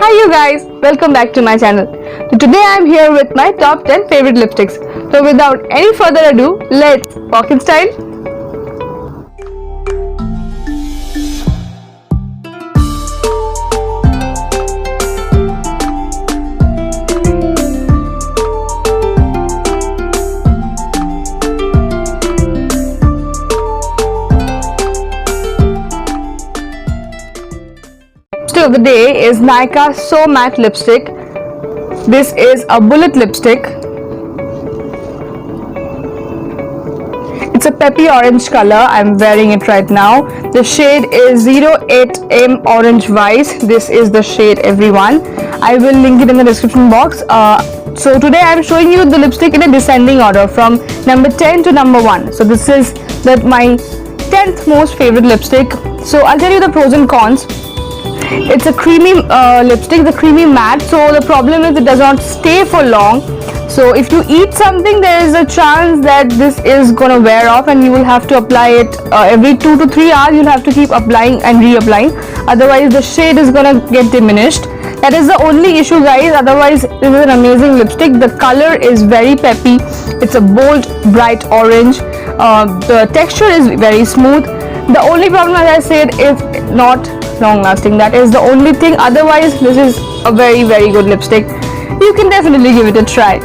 Hi you guys, welcome back to my channel. So today I am here with my top 10 favorite lipsticks. So without any further ado, let's walk in style. Of the day is Nykaa So Matte lipstick. This is a bullet lipstick. It's a peppy orange color. I'm wearing it right now. The shade is 08M Orange Vice. This is the shade, everyone. I will link it in the description box. So today I'm showing you the lipstick in a descending order from number 10 to number 1. So this is my 10th most favorite lipstick. So I'll tell you the pros and cons. It's a creamy lipstick, the creamy matte, so the problem is it does not stay for long. So if you eat something, there is a chance that this is gonna wear off and you will have to apply it every 2 to 3 hours. You'll have to keep applying and reapplying, otherwise the shade is gonna get diminished. That is the only issue, guys. Otherwise this is an amazing lipstick. The color is very peppy. It's a bold bright orange. The texture is very smooth. The only problem, as I said, is not long lasting. That is the only thing. Otherwise this is a very good lipstick. You can definitely give it a try.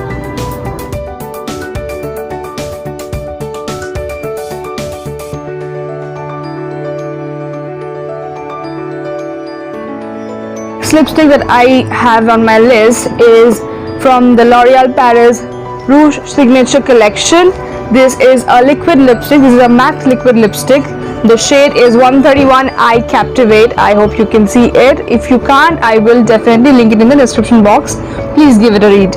This lipstick that I have on my list is from the L'Oreal Paris Rouge Signature Collection. This is a liquid lipstick. This is a matte liquid lipstick. The shade is 131 I Captivate. I hope you can see it. If you can't, I will definitely link it in the description box. Please give it a read.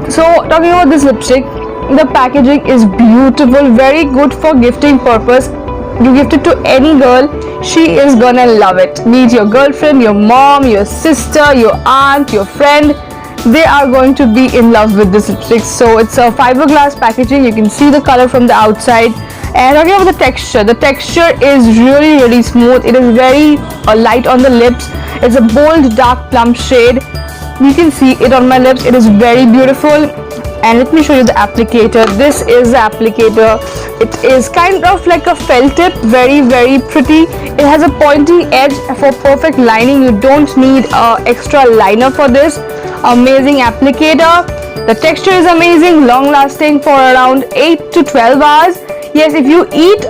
So talking about this lipstick, the packaging is beautiful, very good for gifting purpose. You gift it to any girl, she is gonna love it. Be it your girlfriend, your mom, your sister, your aunt, your friend, they are going to be in love with this lipstick. So it's a fiberglass packaging. You can see the color from the outside. And talking about the texture is really smooth. It is very light on the lips. It's a bold dark plum shade. You can see it on my lips. It is very beautiful. And let me show you the applicator. This is the applicator. It is kind of like a felt tip, very pretty. It has a pointy edge for perfect lining. You don't need extra liner for this. Amazing applicator. The texture is amazing, long lasting for around 8 to 12 hours. Yes, if you eat,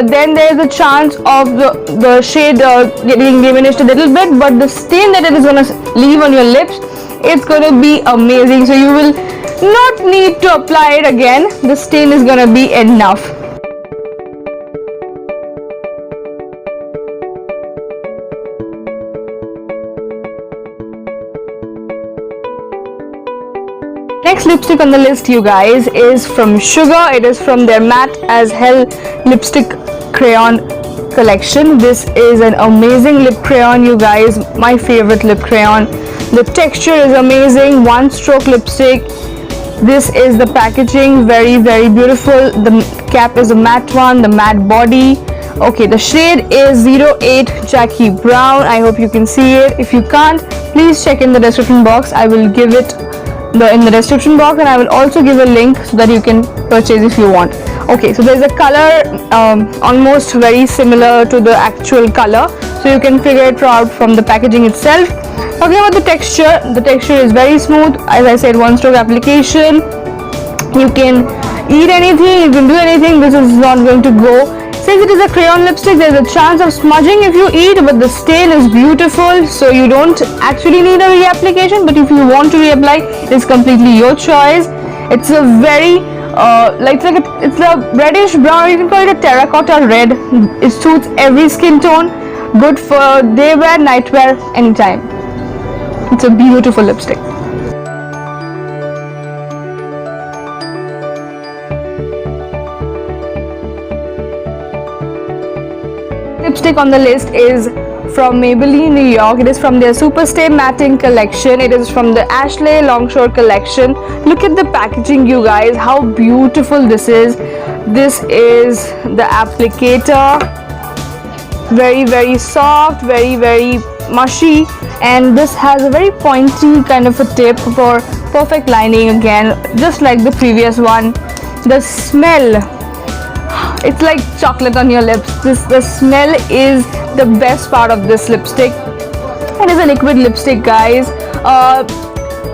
then there is a chance of the shade getting diminished a little bit, but the stain that it is going to leave on your lips, it's going to be amazing. So you will not need to apply it again. The stain is going to be enough. Next lipstick on the list, you guys, is from Sugar. It is from their Matte as Hell lipstick crayon collection. This is an amazing lip crayon, you guys. My favorite lip crayon. The texture is amazing. One stroke lipstick. This is the packaging, very beautiful. The cap is a matte one, the matte body. Okay, the shade is 08 Jackie Brown. I hope you can see it. If you can't, please check in the description box. I will give it in the description box, and I will also give a link so that you can purchase if you want. Okay, so there's a color almost very similar to the actual color, so you can figure it out from the packaging itself. Talking about the texture is very smooth. As I said, one stroke application. You can eat anything, you can do anything. This is not going to go. Since it is a crayon lipstick, there is a chance of smudging if you eat, but the stain is beautiful, so you don't actually need a reapplication. But if you want to reapply, it's completely your choice. It's a very it's a reddish brown. You can call it a terracotta red. It suits every skin tone. Good for day wear, night wear, anytime. It's a beautiful lipstick. Lipstick on the list is from Maybelline New York. It is from their Superstay Matting collection. It is from the Ashley Longshore collection. Look at the packaging, you guys. How beautiful this is. This is the applicator. Very soft, very mushy. and this has a very pointy kind of a tip for perfect lining again, just like the previous one. The smell, it's like chocolate on your lips. The smell is the best part of this lipstick. It is a liquid lipstick, guys.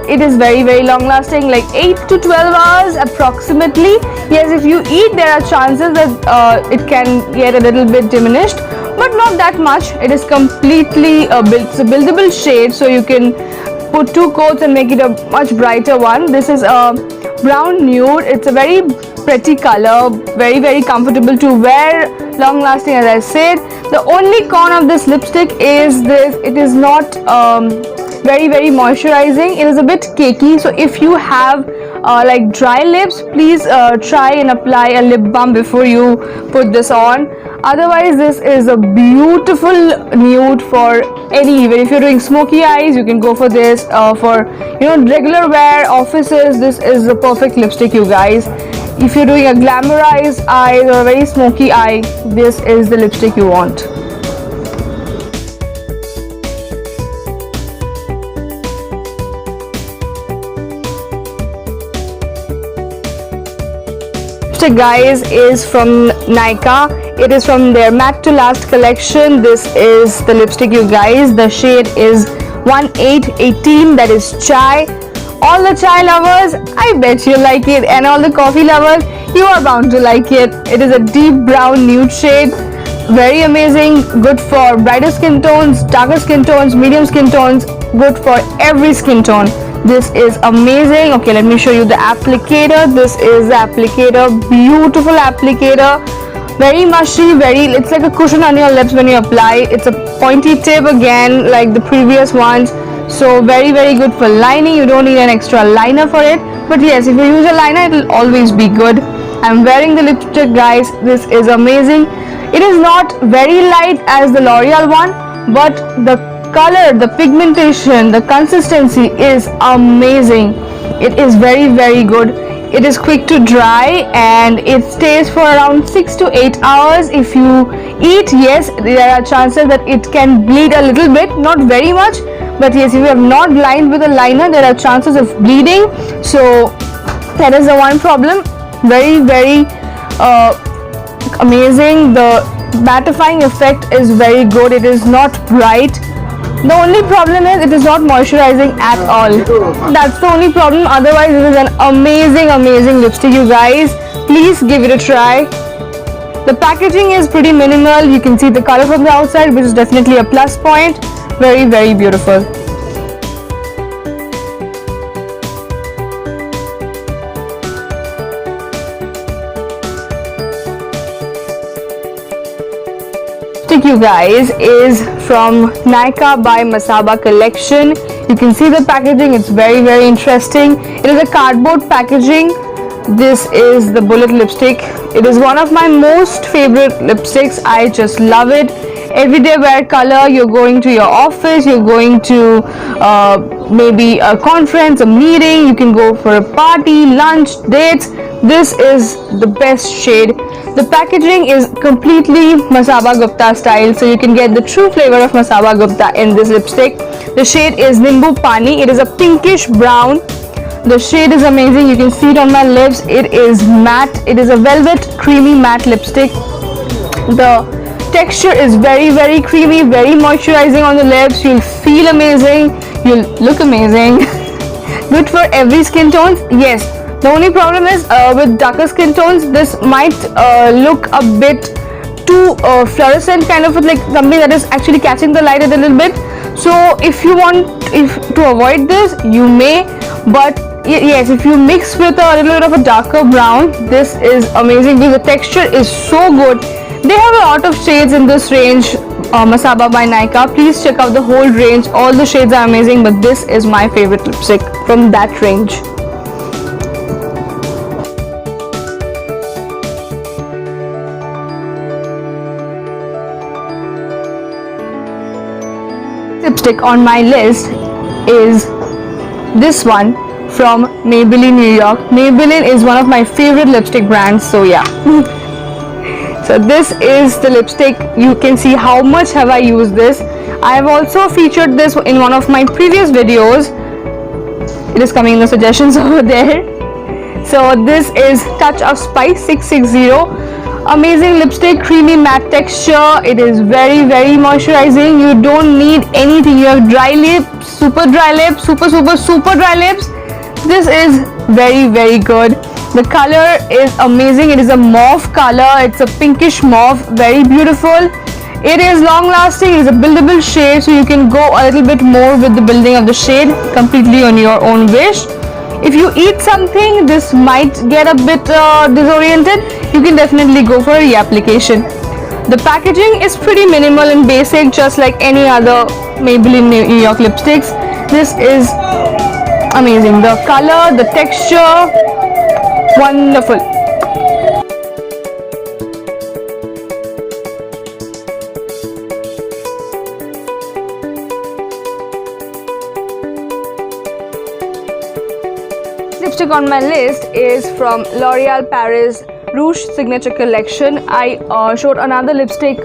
It is very long lasting, like 8 to 12 hours approximately. Yes, if you eat, there are chances that it can get a little bit diminished, but not that much. It is completely it's a buildable shade, so you can put 2 coats and make it a much brighter one. This is a brown nude. It's a very pretty color, very comfortable to wear, long lasting, as I said. The only con of this lipstick is this: it is not very moisturizing. It is a bit cakey, so if you have like dry lips, please try and apply a lip balm before you put this on. Otherwise, this is a beautiful nude for any event. If you're doing smoky eyes, you can go for this. For regular wear, offices, this is the perfect lipstick, you guys. If you're doing a glamorized eyes or a very smoky eye, this is the lipstick you want. Lipstick, guys, is from Nykaa. It is from their Matte to Last collection. This is the lipstick, you guys. The shade is 1818, that is chai. All the chai lovers, I bet you like it, and all the coffee lovers, you are bound to like it. It is a deep brown nude shade, very amazing, good for brighter skin tones, darker skin tones, medium skin tones, good for every skin tone. This is amazing. Okay, let me show you the applicator. This is the applicator, beautiful applicator, very mushy, it's like a cushion on your lips when you apply. It's a pointy tip again, like the previous ones. So very good for lining. You don't need an extra liner for it, but yes, if you use a liner, it will always be good. I'm wearing the lipstick, guys. This is amazing. It is not very light as the L'Oreal one, but the color, the pigmentation, the consistency is amazing. It is very good. It is quick to dry and it stays for around 6 to 8 hours. If you eat, yes, there are chances that it can bleed a little bit, not very much, but yes, if you have not lined with a liner, there are chances of bleeding. So that is the one problem. Very amazing. The mattifying effect is very good. It is not bright. The only problem is it is not moisturizing at all. That's the only problem. Otherwise, it is an amazing lipstick, you guys. Please give it a try. The packaging is pretty minimal. You can see the color from the outside, which is definitely a plus point. Very beautiful. You guys, is from Nykaa by Masaba collection. You can see the packaging. It's very interesting. It is a cardboard packaging. This is the bullet lipstick. It is one of my most favorite lipsticks. I just love it. Everyday wear color. You're going to your office, you're going to maybe a conference, a meeting, you can go for a party, lunch, dates. This is the best shade. The packaging is completely Masaba Gupta style, so you can get the true flavor of Masaba Gupta in this lipstick. The shade is Nimbu Pani. It is a pinkish brown. The shade is amazing. You can see it on my lips. It is matte. It is a velvet creamy matte lipstick. The texture is very creamy, very moisturizing on the lips. You'll feel amazing. You'll look amazing. Good for every skin tone. Yes. The only problem is with darker skin tones, this might look a bit too fluorescent, kind of like something that is actually catching the light a little bit. So if you want to avoid this, you may, but yes, if you mix with a little bit of a darker brown, this is amazing because the texture is so good. They have a lot of shades in this range, Masaba by Nykaa. Please check out the whole range. All the shades are amazing, but this is my favorite lipstick from that range. Lipstick on my list is this one from Maybelline New York. Maybelline is one of my favorite lipstick brands, so yeah. So this is the lipstick. You can see how much have I used this. I have also featured this in one of my previous videos. It is coming in the suggestions over there. So this is Touch of Spice 660. Amazing lipstick, creamy matte texture. It is very moisturizing. You don't need anything. You have dry lips, super dry lips, super dry lips. This is very good. The color is amazing. It is a mauve color. It's a pinkish mauve, very beautiful. It is long lasting. It is a buildable shade, so you can go a little bit more with the building of the shade completely on your own wish. If you eat something, this might get a bit disoriented. You can definitely go for a reapplication. The packaging is pretty minimal and basic, just like any other Maybelline New York lipsticks. This is amazing. The color, the texture, wonderful. Lipstick on my list is from L'Oreal Paris Rouge Signature Collection. I showed another lipstick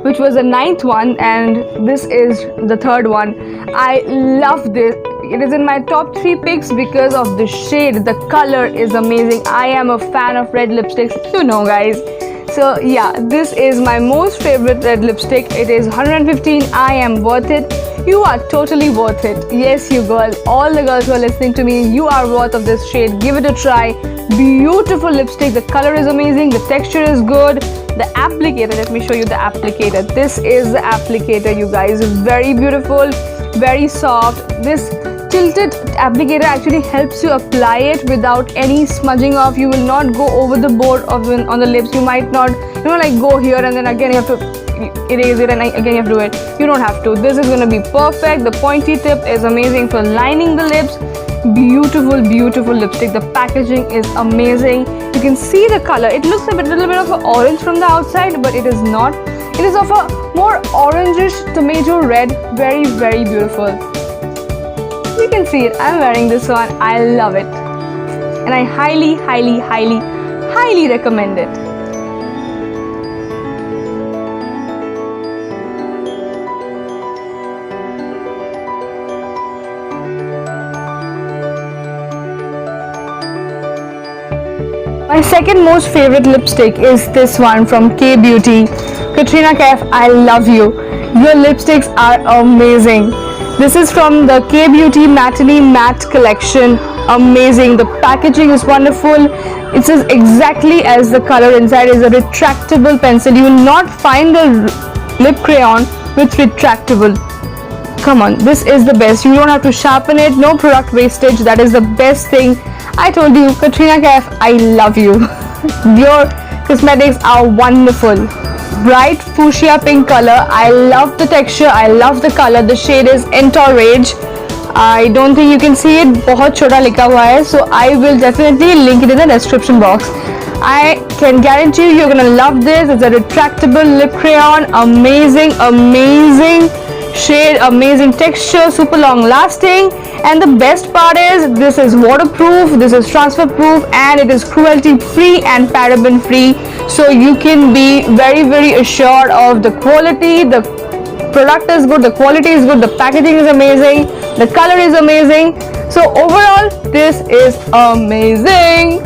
which was the 9th one, and this is the 3rd one. I love this. It is in my top 3 picks because of the shade. The color is amazing. I am a fan of red lipsticks, you know guys. So yeah, this is my most favorite red lipstick. It is 115. I am worth it. You are totally worth it. Yes, you girl. All the girls who are listening to me, you are worth of this shade. Give it a try. Beautiful lipstick. The color is amazing. The texture is good. The applicator, let me show you the applicator. This is the applicator, you guys. Very beautiful, very soft. This tilted applicator actually helps you apply it without any smudging off. You will not go over the board on the lips. You might not, like go here and then again you have to erase it and again you have to do it. You don't have to. This is going to be perfect. The pointy tip is amazing for lining the lips. Beautiful lipstick. The packaging is amazing. You can see the color. It looks a little bit of an orange from the outside, but it is not. It is of a more orangish tomato red. Very beautiful. You can see it. I'm wearing this one. I love it, and I highly recommend it. My second most favorite lipstick is this one from K Beauty. Katrina Kaif, I love you. Your lipsticks are amazing. This is from the K Beauty Matinee Matte Collection. Amazing. The packaging is wonderful. It is exactly as the color inside is a retractable pencil. You will not find a lip crayon with retractable. Come on, this is the best. You don't have to sharpen it. No product wastage. That is the best thing. I told you, Katrina Kaif, I love you. Your cosmetics are wonderful. Bright fuchsia pink color. I love the texture. I love the color. The shade is Entourage. I don't think you can see it. बहुत छोटा लिखा हुआ है. So I will definitely link it in the description box. I can guarantee you, you're gonna love this. It's a retractable lip crayon. Amazing shade, amazing texture, super long lasting, and the best part is this is waterproof, this is transfer proof, and it is cruelty free and paraben free, so you can be very assured of the quality. The product is good, the quality is good, the packaging is amazing, the color is amazing. So overall, this is amazing.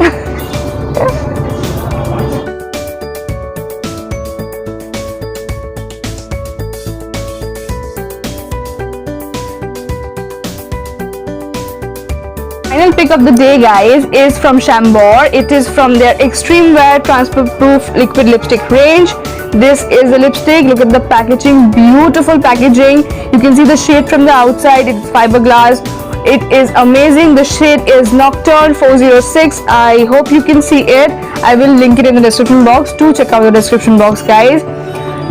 Final pick of the day, guys, is from Chambord. It is from their Extreme Wear Transfer Proof Liquid Lipstick range. This is the lipstick. Look at the packaging. Beautiful packaging. You can see the shade from the outside. It's fiberglass. It is amazing. The shade is Nocturne 406. I hope you can see it. I will link it in the description box. Do check out the description box, guys.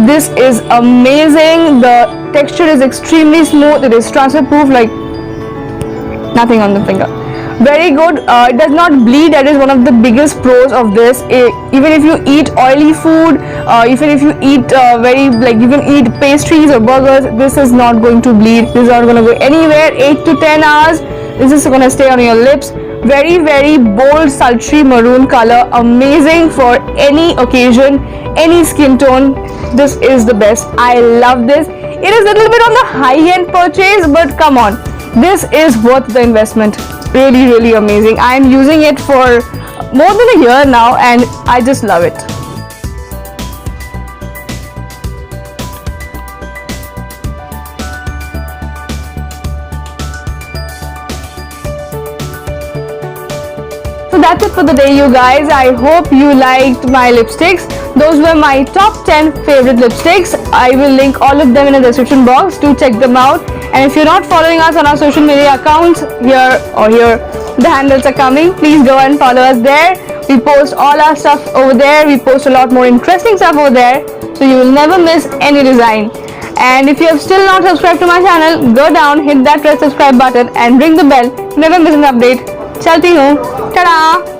This is amazing. The texture is extremely smooth. It is transfer proof, like nothing on the finger. Very good. It does not bleed. That is one of the biggest pros of this. Even if you eat oily food, even if you eat you can eat pastries or burgers, this is not going to bleed. This is not going to go anywhere. 8 to 10 hours. This is going to stay on your lips. Very bold, sultry maroon color. Amazing for any occasion, any skin tone. This is the best. I love this. It is a little bit on the high-end purchase, but come on, this is worth the investment. Really, really amazing. I am using it for more than a year now and I just love it. So that's it for the day, you guys. I hope you liked my lipsticks. Those were my top 10 favorite lipsticks. I will link all of them in the description box. Do check them out. And if you're not following us on our social media accounts, here or here, the handles are coming. Please go and follow us there. We post all our stuff over there. We post a lot more interesting stuff over there. So you will never miss any design. And if you have still not subscribed to my channel, go down, hit that red subscribe button and ring the bell. Never miss an update. Chalti hoon. Ta-da!